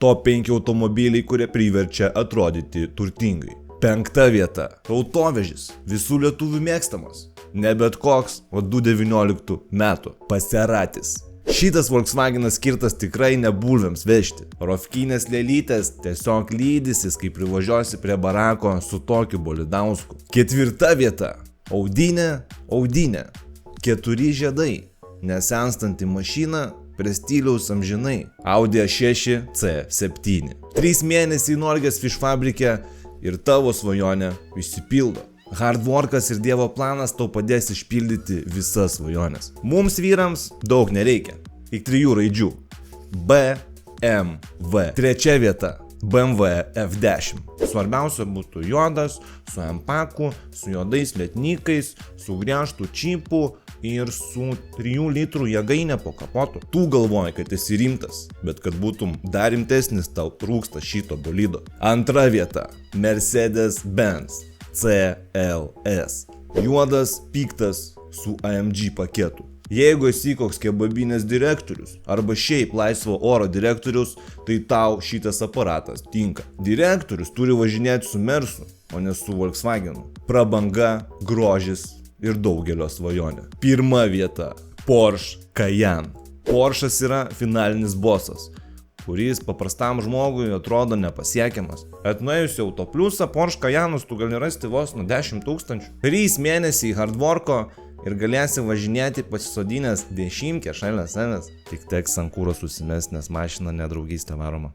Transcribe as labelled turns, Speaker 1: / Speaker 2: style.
Speaker 1: Top 5 automobiliai, kurie priverčia atrodyti turtingai. 5 vieta. Autovežis. Visų lietuvių mėgstamas. Ne bet koks, o 2019 metų. Paseratis. Šitas Volkswagenas skirtas tikrai ne bulvėms vežti. Rofkinės lėlytės tiesiog lydysis, kai privažiuosi prie barako su tokiu bolidausku. 4 vieta. Audinė. 4 žiedai. Nesenstanti mašina, prie stiliaus amžinai. Audi A6 C7. 3 mėnesiai Norges Fish fabrike ir tavo svajonė išsipildo. Hardworkas ir Dievo planas tau padės išpildyti visas svajonės. Mums vyrams daug nereikia. Tik 3 raidžių. BMW. 3 vieta. BMW F10. Svarbiausia būtų juodas, su empaku, su juodais letnikais, su griežtų čipų ir su 3 litrų jėgainė po kapotu. Tu galvoji, kad esi rimtas, bet kad būtum dar rimtesnis, tau trūksta šito bolido. 2 vieta. Mercedes-Benz CLS. Juodas, piktas, su AMG paketu. Jeigu esi koks kebabinės direktorius arba šiaip laisvo oro direktorius, tai tau šitas aparatas tinka. Direktorius turi važinėti su Mersu, o ne su Volkswagenu. Prabanga, grožis ir daugelio svajonė. 1 vieta. Porsche Cayenne. Porsche'as yra finalinis bosas, kuris paprastam žmogui atrodo nepasiekiamas. Atnuėjus į Autopliusą, Porsche Cayenne'us tu gali rasti vos nuo 10 000. 3 mėnesiai hardworko ir galėsi važinėti pasisodinęs 10 šalia savęs. Tik teks ant kūro susimest, nes mašina nedraugystė varoma.